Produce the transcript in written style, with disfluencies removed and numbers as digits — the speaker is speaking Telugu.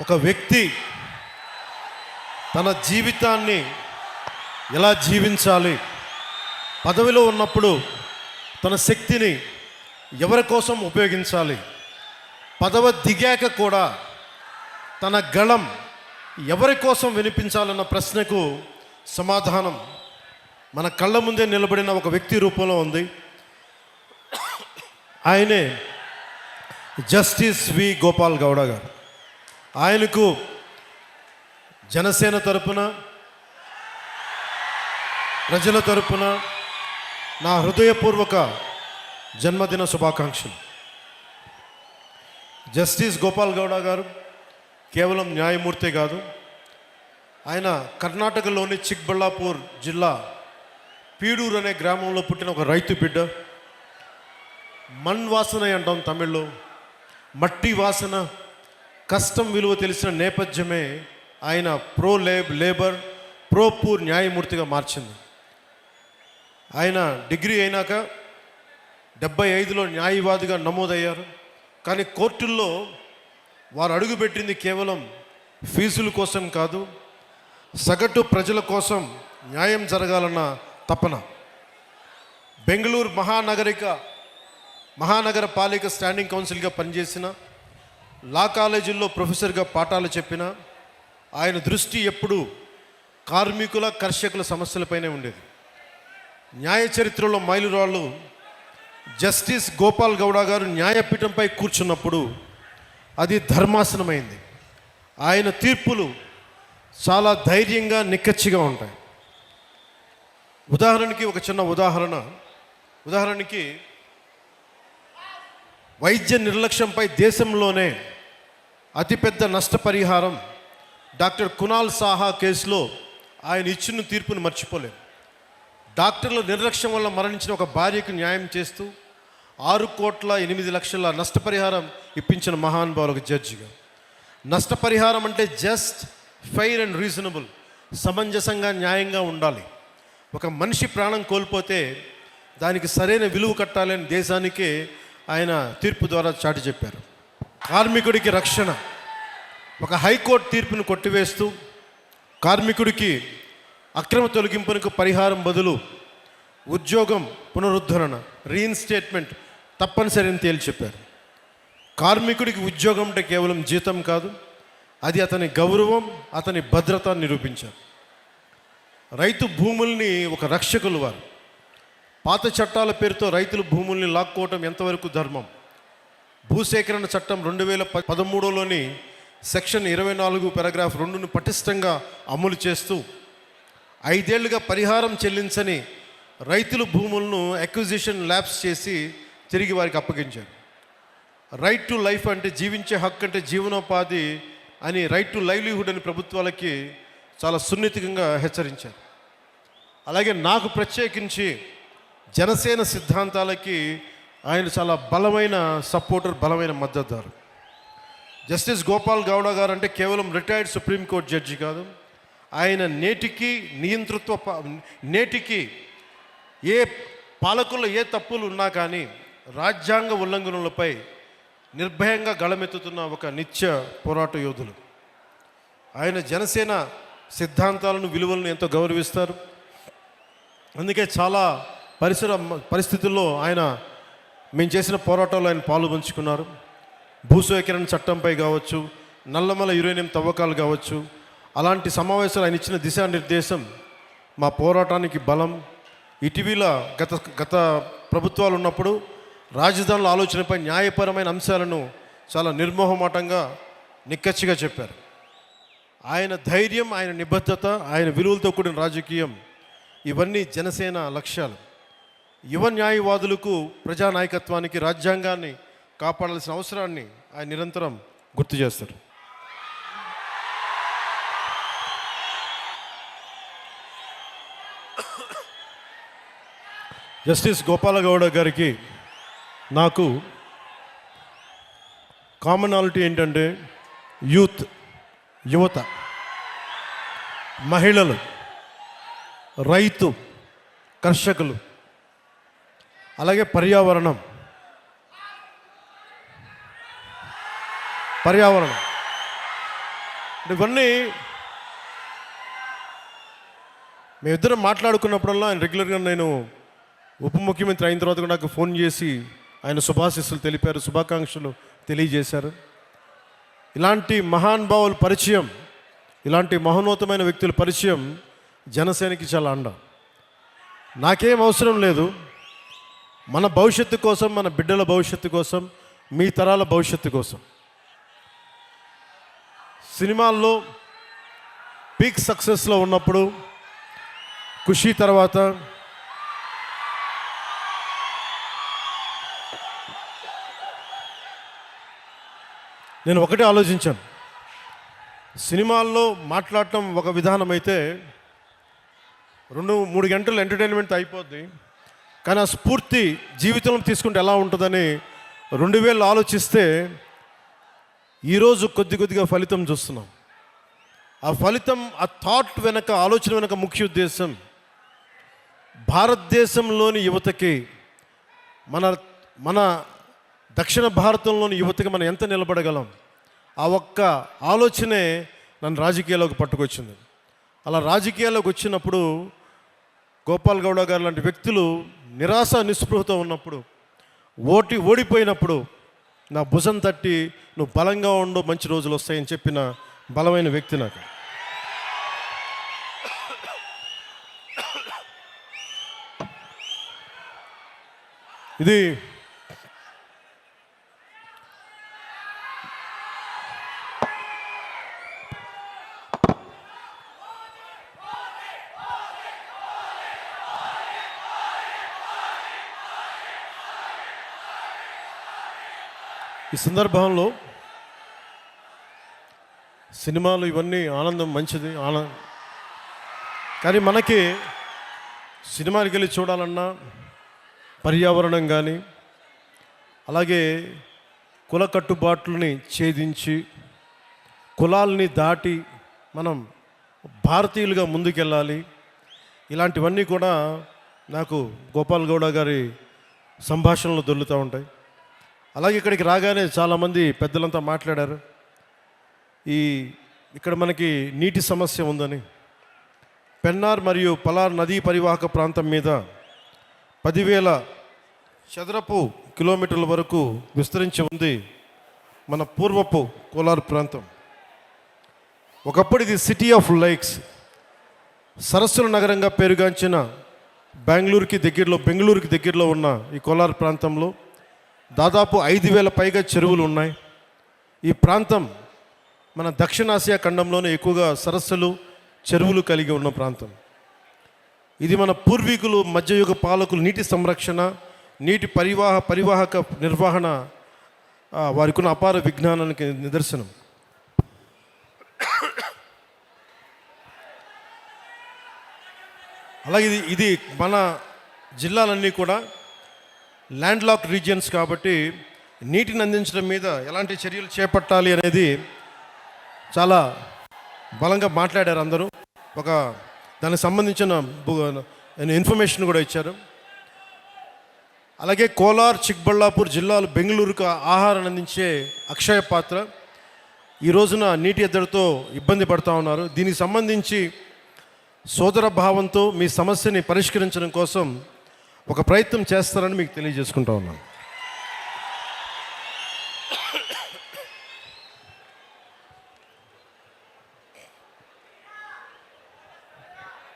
ఒక వ్యక్తి తన జీవితాన్ని ఎలా జీవించాలి, పదవిలో ఉన్నప్పుడు తన శక్తిని ఎవరి కోసం ఉపయోగించాలి, పదవి దిగాక కూడా తన గళం ఎవరి కోసం వినిపించాలన్న ప్రశ్నకు సమాధానం మన కళ్ళ ముందే నిలబడిన ఒక వ్యక్తి రూపంలో ఉంది. ఆయనే జస్టిస్ వి గోపాల్ గౌడ గారు. ఆయనకు జనసేన తరపున, ప్రజల తరపున నా హృదయపూర్వక జన్మదిన శుభాకాంక్షలు. జస్టిస్ గోపాల్ గౌడ గారు కేవలం న్యాయమూర్తే కాదు, ఆయన కర్ణాటకలోని చిక్బళ్ళాపూర్ జిల్లా పీడూరు అనే గ్రామంలో పుట్టిన ఒక రైతు బిడ్డ. మణ్ వాసన అంటాం తమిళ్లో, మట్టి వాసన, కష్టం విలువ తెలిసిన నేపథ్యమే ఆయన లేబర్ ప్రో పూర్ న్యాయమూర్తిగా మార్చింది. ఆయన డిగ్రీ అయినాక 75లో న్యాయవాదిగా నమోదయ్యారు. కానీ కోర్టుల్లో వారు అడుగుపెట్టింది కేవలం ఫీజుల కోసం కాదు, సగటు ప్రజల కోసం న్యాయం జరగాలన్న తపన. బెంగళూరు మహానగర పాలిక స్టాండింగ్ కౌన్సిల్గా పనిచేసిన, లా కాలేజీల్లో ప్రొఫెసర్గా పాఠాలు చెప్పిన ఆయన దృష్టి ఎప్పుడూ కార్మికుల, కర్షకుల సమస్యలపైనే ఉండేది. న్యాయ చరిత్రలో మైలురాళ్ళు జస్టిస్ గోపాల్ గౌడ గారు న్యాయపీఠంపై కూర్చున్నప్పుడు అది ధర్మాసనమైంది. ఆయన తీర్పులు చాలా ధైర్యంగా, నిక్కచ్చిగా ఉంటాయి. ఉదాహరణకి ఒక చిన్న ఉదాహరణకి వైద్య నిర్లక్ష్యంపై దేశంలోనే అతిపెద్ద నష్టపరిహారం డాక్టర్ కునాల్ సాహా కేసులో ఆయన ఇచ్చిన తీర్పును మర్చిపోలేం. డాక్టర్ల నిర్లక్ష్యం వల్ల మరణించిన ఒక భార్యకు న్యాయం చేస్తూ 6,08,00,000 నష్టపరిహారం ఇప్పించిన మహానుభావులు ఒక జడ్జిగా. నష్టపరిహారం అంటే జస్ట్, ఫెయిర్ అండ్ రీజనబుల్, సమంజసంగా, న్యాయంగా ఉండాలి. ఒక మనిషి ప్రాణం కోల్పోతే దానికి సరైన విలువ కట్టాలని దేశానికే ఆయన తీర్పు ద్వారా చాటి చెప్పారు. కార్మికుడికి రక్షణ, ఒక హైకోర్టు తీర్పును కొట్టివేస్తూ కార్మికుడికి అక్రమ తొలగింపునకు పరిహారం బదులు ఉద్యోగం పునరుద్ధరణ, రీఇన్స్టేట్మెంట్ తప్పనిసరి అని తేల్చి చెప్పారు. కార్మికుడికి ఉద్యోగం అంటే కేవలం జీతం కాదు, అది అతని గౌరవం, అతని భద్రత నిరూపించారు. రైతు భూముల్ని ఒక రక్షకులు వారు. పాత చట్టాల పేరుతో రైతుల భూముల్ని లాక్కోవటం ఎంతవరకు ధర్మం? భూసేకరణ చట్టం 2013లోని సెక్షన్ 24 పారాగ్రాఫ్ 2ను పటిష్టంగా అమలు చేస్తూ 5 ఏళ్లుగా పరిహారం చెల్లించని రైతుల భూములను అక్విజిషన్ ల్యాప్స్ చేసి తిరిగి వారికి అప్పగించారు. రైట్ టు లైఫ్ అంటే జీవించే హక్కు అంటే జీవనోపాధి అని, రైట్ టు లైవ్లీహుడ్ అని ప్రభుత్వాలకి చాలా సున్నితంగా హెచ్చరించారు. అలాగే నాకు ప్రత్యేకించి జనసేన సిద్ధాంతాలకి ఆయన చాలా బలమైన సపోర్టర్, బలమైన మద్దతుదారు. జస్టిస్ గోపాల్ గౌడ గారు అంటే కేవలం రిటైర్డ్ సుప్రీంకోర్టు జడ్జి కాదు, ఆయన నేటికి ఏ పాలకుల్లో ఏ తప్పులు ఉన్నా కానీ రాజ్యాంగ ఉల్లంఘనలపై నిర్భయంగా గళమెత్తుతున్న ఒక నిత్య పోరాట యోధులు. ఆయన జనసేన సిద్ధాంతాలను, విలువలను ఎంతో గౌరవిస్తారు. అందుకే చాలా పరిస్థితుల్లో మేము చేసిన పోరాటాల్లో ఆయన పాలు పంచుకున్నారు. భూసేకరణ చట్టంపై కావచ్చు, నల్లమల యురేనియం తవ్వకాలు కావచ్చు, అలాంటి సమావేశాలు ఆయన ఇచ్చిన దిశానిర్దేశం మా పోరాటానికి బలం. ఇటీవల గత ప్రభుత్వాలు ఉన్నప్పుడు రాజధానుల ఆలోచనపై న్యాయపరమైన అంశాలను చాలా నిర్మోహమాటంగా, నిక్కచ్చిగా చెప్పారు. ఆయన ధైర్యం, ఆయన నిబద్ధత, ఆయన విలువలతో కూడిన రాజకీయం, ఇవన్నీ జనసేన లక్ష్యాలు. యువ న్యాయవాదులకు, ప్రజానాయకత్వానికి, రాజ్యాంగాన్ని కాపాడాల్సిన అవసరాన్ని ఆయన నిరంతరం గుర్తు చేస్తారు. జస్టిస్ గోపాల గౌడ గారికి నాకు కామనాలిటీ ఏంటంటే యువత, మహిళలు, రైతు, కర్షకులు, అలాగే పర్యావరణం. ఇవన్నీ మేమిద్దరం మాట్లాడుకున్నప్పుడల్లా ఆయన రెగ్యులర్గా నేను ఉప ముఖ్యమంత్రి అయిన తర్వాత కూడా నాకు ఫోన్ చేసి ఆయన శుభాశీస్సులు తెలిపారు, శుభాకాంక్షలు తెలియజేశారు. ఇలాంటి మహానుభావుల పరిచయం, ఇలాంటి మహోన్నతమైన వ్యక్తుల పరిచయం జనసేనకి చాలా అండ. నాకేం అవసరం లేదు, మన భవిష్యత్తు కోసం, మన బిడ్డల భవిష్యత్తు కోసం, మీ తరాల భవిష్యత్తు కోసం. సినిమాల్లో పీక్ సక్సెస్లో ఉన్నప్పుడు, ఖుషీ తర్వాత నేను ఒకటే ఆలోచించాను. సినిమాల్లో మాట్లాడటం ఒక విధానం అయితే 2-3 గంటలు ఎంటర్టైన్మెంట్ అయిపోద్ది, కానీ ఆ స్ఫూర్తి జీవితంలో తీసుకుంటే ఎలా ఉంటుందని 2000 ఆలోచిస్తే ఈరోజు కొద్దిగా ఫలితం చూస్తున్నాం. ఆ ఫలితం, ఆ థాట్ వెనక, ఆలోచన వెనక ముఖ్య ఉద్దేశం భారతదేశంలోని యువతకి, మన దక్షిణ భారతంలోని యువతకి మనం ఎంత నిలబడగలం, ఆ ఒక్క ఆలోచనే నన్ను రాజకీయాల్లోకి పట్టుకొచ్చింది. అలా రాజకీయాల్లోకి వచ్చినప్పుడు గోపాల్ గౌడ గారు లాంటి వ్యక్తులు నిరాశ నిస్పృహతో ఉన్నప్పుడు, ఓడిపోయినప్పుడు నా భుజం తట్టి నువ్వు బలంగా ఉండు, మంచి రోజులు వస్తాయని చెప్పిన బలమైన వ్యక్తి నాకు. ఇది ఈ సందర్భంలో సినిమాలు ఇవన్నీ ఆనందం, మంచిది ఆనందం, కానీ మనకి సినిమాకి వెళ్ళి చూడాలన్నా పర్యావరణం కానీ, అలాగే కుల కట్టుబాట్లని ఛేదించి, కులాల్ని దాటి మనం భారతీయులుగా ముందుకెళ్ళాలి. ఇలాంటివన్నీ కూడా నాకు గోపాల్ గౌడ గారి సంభాషణలు దొర్లుతూ ఉంటాయి. అలాగే ఇక్కడికి రాగానే చాలామంది పెద్దలంతా మాట్లాడారు, ఇక్కడ మనకి నీటి సమస్య ఉందని. పెన్నార్ మరియు పలార్ నదీ పరివాహక ప్రాంతం మీద 10,000 చదరపు కిలోమీటర్ల వరకు విస్తరించి ఉంది మన పూర్వపు కోలార్ ప్రాంతం. ఒకప్పుడు ఇది సిటీ ఆఫ్ లేక్స్, సరస్సుల నగరంగా పేరుగాంచిన బెంగళూరుకి దగ్గరలో ఉన్న ఈ కోలార్ ప్రాంతంలో దాదాపు 5,000 పైగా చెరువులు ఉన్నాయి. ఈ ప్రాంతం మన దక్షిణాసియా ఖండంలోనే ఎక్కువగా సరస్సులు, చెరువులు కలిగి ఉన్న ప్రాంతం. ఇది మన పూర్వీకులు, మధ్యయుగ పాలకులు నీటి సంరక్షణ, నీటి పరివాహక నిర్వహణ వారికి ఉన్న అపార విజ్ఞానానికి నిదర్శనం. అలాగే ఇది మన జిల్లాలన్నీ కూడా ల్యాండ్ లాక్ రీజియన్స్ కాబట్టి నీటిని అందించడం మీద ఎలాంటి చర్యలు చేపట్టాలి అనేది చాలా బలంగా మాట్లాడారు అందరూ. దానికి సంబంధించిన ఇన్ఫర్మేషన్ కూడా ఇచ్చారు. అలాగే కోలార్, చిక్బళ్ళాపూర్ జిల్లాలు బెంగళూరుకు ఆహారాన్ని అందించే అక్షయ పాత్ర ఈ రోజున నీటి ఎద్దడితో ఇబ్బంది పడుతూ ఉన్నారు. దీనికి సంబంధించి సోదర భావంతో మీ సమస్యని పరిష్కరించడం కోసం ఒక ప్రయత్నం చేస్తారని మీకు తెలియజేసుకుంటా ఉన్నాను.